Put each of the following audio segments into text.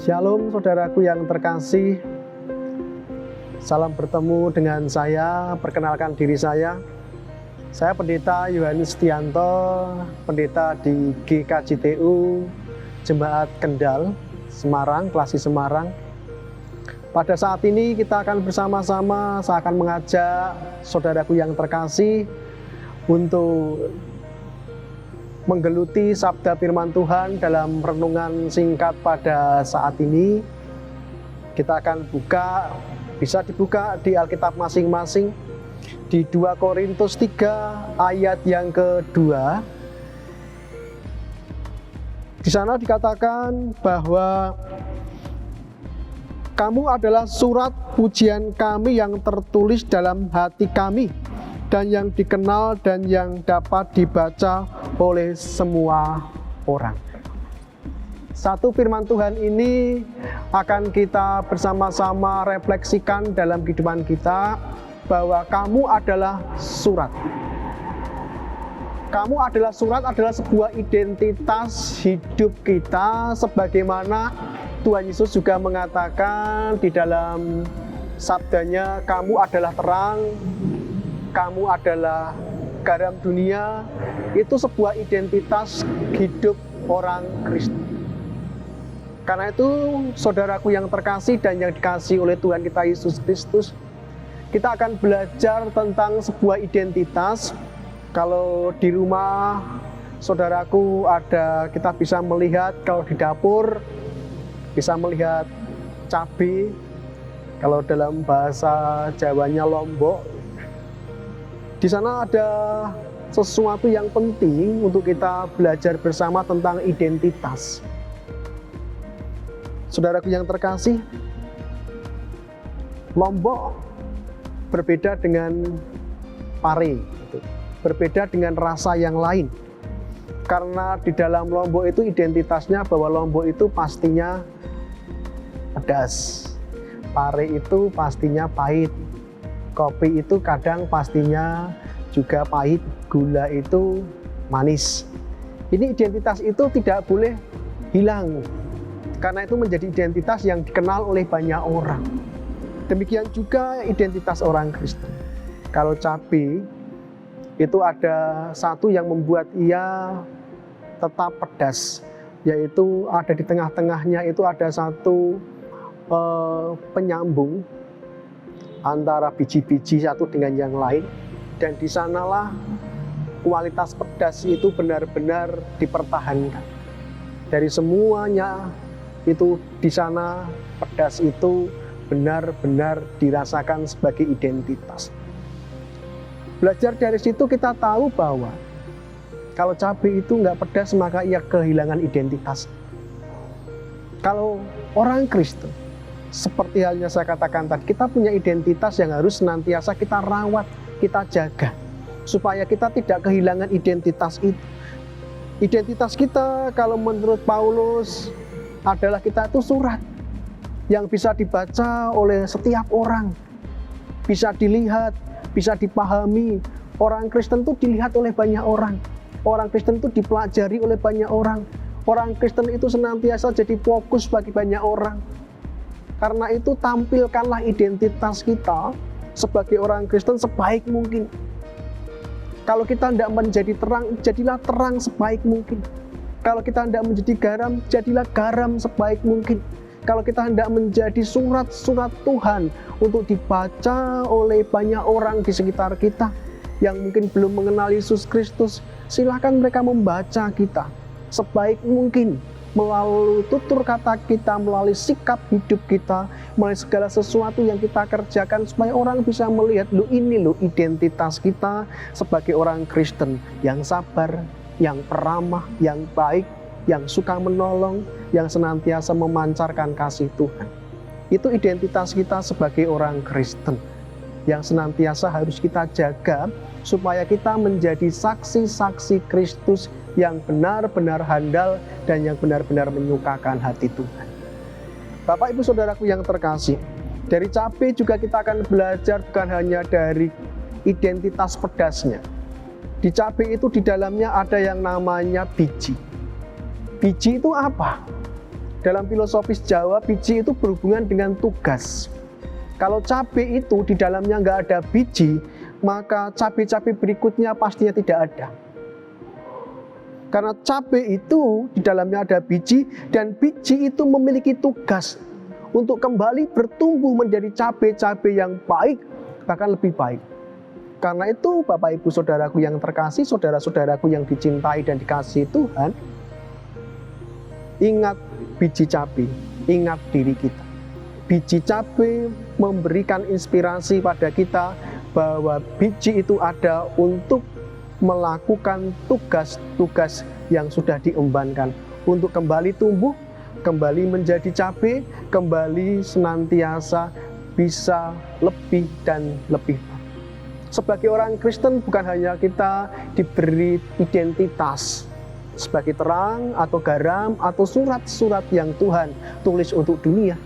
Shalom saudaraku yang terkasih. Salam bertemu dengan saya. Perkenalkan diri saya. Saya Pendeta Yohanes Setianto, pendeta di GKJTU Jemaat Kendal, Semarang, Klasi Semarang. Pada saat ini kita akan bersama-sama, saya akan mengajak saudaraku yang terkasih untuk menggeluti sabda firman Tuhan dalam renungan singkat pada saat ini. Kita akan bisa dibuka di Alkitab masing-masing di 2 Korintus 3 ayat yang kedua. Di sana dikatakan bahwa kamu adalah surat pujian kami yang tertulis dalam hati kami dan yang dikenal dan yang dapat dibaca oleh semua orang. Satu firman Tuhan ini akan kita bersama-sama refleksikan dalam kehidupan kita, bahwa kamu adalah surat. Kamu adalah surat adalah sebuah identitas hidup kita, sebagaimana Tuhan Yesus juga mengatakan di dalam sabdanya, kamu adalah terang, kamu adalah garam dunia. Itu sebuah identitas hidup orang Kristen. Karena itu saudaraku yang terkasih dan yang dikasihi oleh Tuhan kita Yesus Kristus, kita akan belajar tentang sebuah identitas. Kalau di rumah saudaraku kita bisa melihat, kalau di dapur bisa melihat cabai, kalau dalam bahasa Jawanya lombok. Di sana ada sesuatu yang penting untuk kita belajar bersama tentang identitas. Saudaraku yang terkasih, lombok berbeda dengan pare, berbeda dengan rasa yang lain. Karena di dalam lombok itu identitasnya bahwa lombok itu pastinya pedas, pare itu pastinya pahit, kopi itu kadang pastinya juga pahit, gula itu manis. Ini identitas itu tidak boleh hilang, karena itu menjadi identitas yang dikenal oleh banyak orang. Demikian juga identitas orang Kristen. Kalau cabai itu ada satu yang membuat ia tetap pedas, yaitu ada di tengah-tengahnya itu ada satu penyambung antara biji-biji satu dengan yang lain, dan di sanalah kualitas pedas itu benar-benar dipertahankan. Dari semuanya itu di sana pedas itu benar-benar dirasakan sebagai identitas. Belajar dari situ kita tahu bahwa kalau cabai itu nggak pedas maka ia kehilangan identitas. Kalau orang Kristen, seperti halnya saya katakan tadi, kita punya identitas yang harus senantiasa kita rawat, kita jaga, supaya kita tidak kehilangan identitas itu. Identitas kita kalau menurut Paulus adalah kita itu surat yang bisa dibaca oleh setiap orang, bisa dilihat, bisa dipahami. Orang Kristen itu dilihat oleh banyak orang, orang Kristen itu dipelajari oleh banyak orang, orang Kristen itu senantiasa jadi fokus bagi banyak orang. Karena itu tampilkanlah identitas kita sebagai orang Kristen sebaik mungkin. Kalau kita tidak menjadi terang, jadilah terang sebaik mungkin. Kalau kita hendak menjadi garam, jadilah garam sebaik mungkin. Kalau kita hendak menjadi surat-surat Tuhan untuk dibaca oleh banyak orang di sekitar kita yang mungkin belum mengenal Yesus Kristus, silakan mereka membaca kita sebaik mungkin melalui tutur kata kita, melalui sikap hidup kita, melalui segala sesuatu yang kita kerjakan, supaya orang bisa melihat, ini identitas kita sebagai orang Kristen yang sabar, yang peramah, yang baik, yang suka menolong, yang senantiasa memancarkan kasih Tuhan. Itu identitas kita sebagai orang Kristen yang senantiasa harus kita jaga, supaya kita menjadi saksi-saksi Kristus yang benar-benar handal dan yang benar-benar menyukakan hati Tuhan. Bapak Ibu Saudaraku yang terkasih, dari cabai juga kita akan belajar bukan hanya dari identitas pedasnya. Di cabai itu di dalamnya ada yang namanya biji. Biji itu apa? Dalam filosofis Jawa, biji itu berhubungan dengan tugas. Kalau cabai itu di dalamnya nggak ada biji, maka cabai-cabai berikutnya pastinya tidak ada. Karena cabai itu di dalamnya ada biji, dan biji itu memiliki tugas untuk kembali bertumbuh menjadi cabai-cabai yang baik, bahkan lebih baik. Karena itu Bapak Ibu Saudaraku yang terkasih, saudara-saudaraku yang dicintai dan dikasihi Tuhan, ingat biji cabai, ingat diri kita. Biji cabai memberikan inspirasi pada kita bahwa biji itu ada untuk melakukan tugas-tugas yang sudah diembankan untuk kembali tumbuh, kembali menjadi cabai, kembali senantiasa bisa lebih dan lebih. Sebagai orang Kristen bukan hanya kita diberi identitas sebagai terang atau garam atau surat-surat yang Tuhan tulis untuk dunia.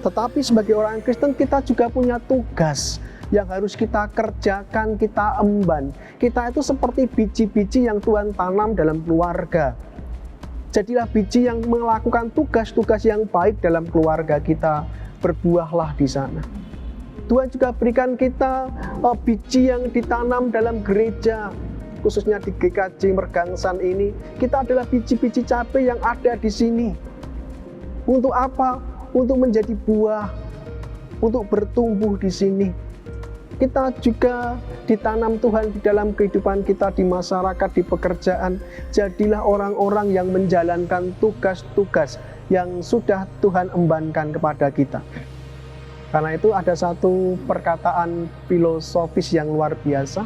Tetapi sebagai orang Kristen kita juga punya tugas yang harus kita kerjakan, kita emban. Kita itu seperti biji-biji yang Tuhan tanam dalam keluarga. Jadilah biji yang melakukan tugas-tugas yang baik dalam keluarga kita. Berbuahlah di sana. Tuhan juga berikan kita biji yang ditanam dalam gereja, khususnya di GKJ Mergangsan ini. Kita adalah biji-biji cabai yang ada di sini. Untuk apa? Untuk menjadi buah, untuk bertumbuh di sini. Kita juga ditanam Tuhan di dalam kehidupan kita, di masyarakat, di pekerjaan. Jadilah orang-orang yang menjalankan tugas-tugas yang sudah Tuhan embankan kepada kita. Karena itu ada satu perkataan filosofis yang luar biasa.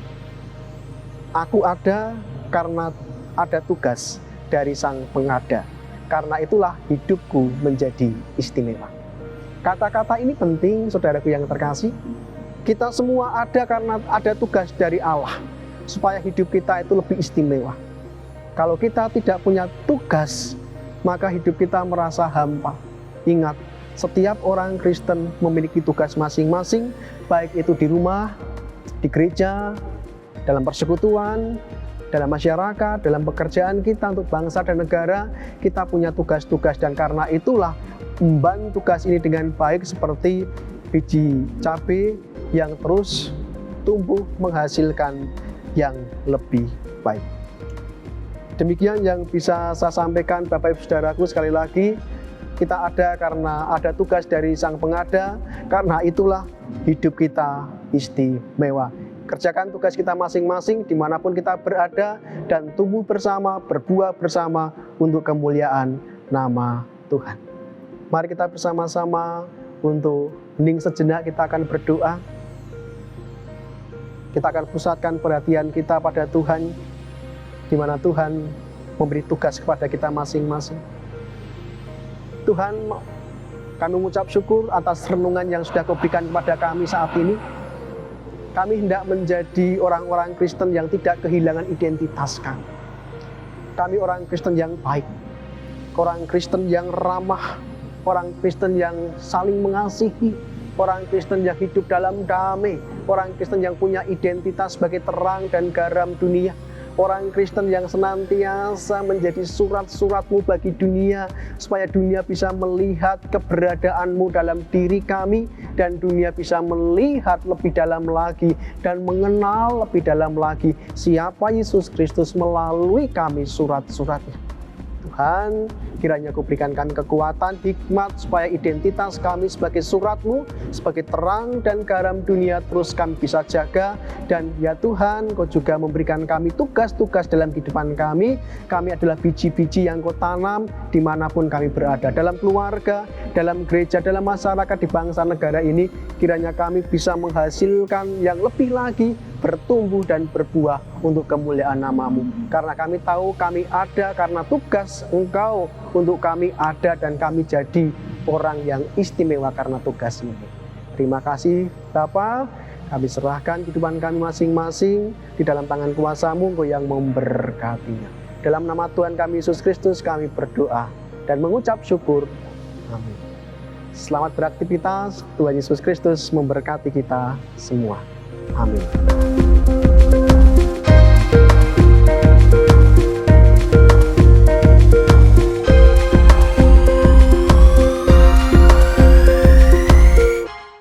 Aku ada karena ada tugas dari Sang Pengada. Karena itulah hidupku menjadi istimewa. Kata-kata ini penting, saudaraku yang terkasih. Kita semua ada karena ada tugas dari Allah, supaya hidup kita itu lebih istimewa. Kalau kita tidak punya tugas, maka hidup kita merasa hampa. Ingat, setiap orang Kristen memiliki tugas masing-masing, baik itu di rumah, di gereja, dalam persekutuan, dalam masyarakat, dalam pekerjaan kita untuk bangsa dan negara. Kita punya tugas-tugas, dan karena itulah emban tugas ini dengan baik seperti biji cabai yang terus tumbuh menghasilkan yang lebih baik. Demikian yang bisa saya sampaikan Bapak Ibu Saudaraku. Sekali lagi, kita ada karena ada tugas dari Sang Pengada, karena itulah hidup kita istimewa. Kerjakan tugas kita masing-masing dimanapun kita berada, dan tumbuh bersama, berbuah bersama untuk kemuliaan nama Tuhan. Mari kita bersama-sama untuk hening sejenak, kita akan berdoa. Kita akan pusatkan perhatian kita pada Tuhan, di mana Tuhan memberi tugas kepada kita masing-masing. Tuhan, kami mengucap syukur atas renungan yang sudah Kau berikan kepada kami saat ini. Kami hendak menjadi orang-orang Kristen yang tidak kehilangan identitas kami. Kami orang Kristen yang baik, orang Kristen yang ramah, orang Kristen yang saling mengasihi, orang Kristen yang hidup dalam damai, orang Kristen yang punya identitas sebagai terang dan garam dunia, orang Kristen yang senantiasa menjadi surat-surat-Mu bagi dunia, supaya dunia bisa melihat keberadaan-Mu dalam diri kami, dan dunia bisa melihat lebih dalam lagi dan mengenal lebih dalam lagi siapa Yesus Kristus melalui kami surat-suratnya. Tuhan, kiranya Kau berikan kami kekuatan, hikmat, supaya identitas kami sebagai surat-Mu, sebagai terang dan garam dunia terus kami bisa jaga. Dan ya Tuhan, Kau juga memberikan kami tugas-tugas dalam kehidupan kami. Kami adalah biji-biji yang Kau tanam dimanapun kami berada, dalam keluarga, dalam gereja, dalam masyarakat, di bangsa negara ini. Kiranya kami bisa menghasilkan yang lebih lagi, bertumbuh dan berbuah untuk kemuliaan nama-Mu. Karena kami tahu kami ada karena tugas Engkau untuk kami ada, dan kami jadi orang yang istimewa karena tugas ini. Terima kasih Bapa, kami serahkan kehidupan kami masing-masing di dalam tangan kuasa-Mu, Engkau yang memberkatinya. Dalam nama Tuhan kami Yesus Kristus kami berdoa dan mengucap syukur. Amin. Selamat beraktivitas, Tuhan Yesus Kristus memberkati kita semua. Amin.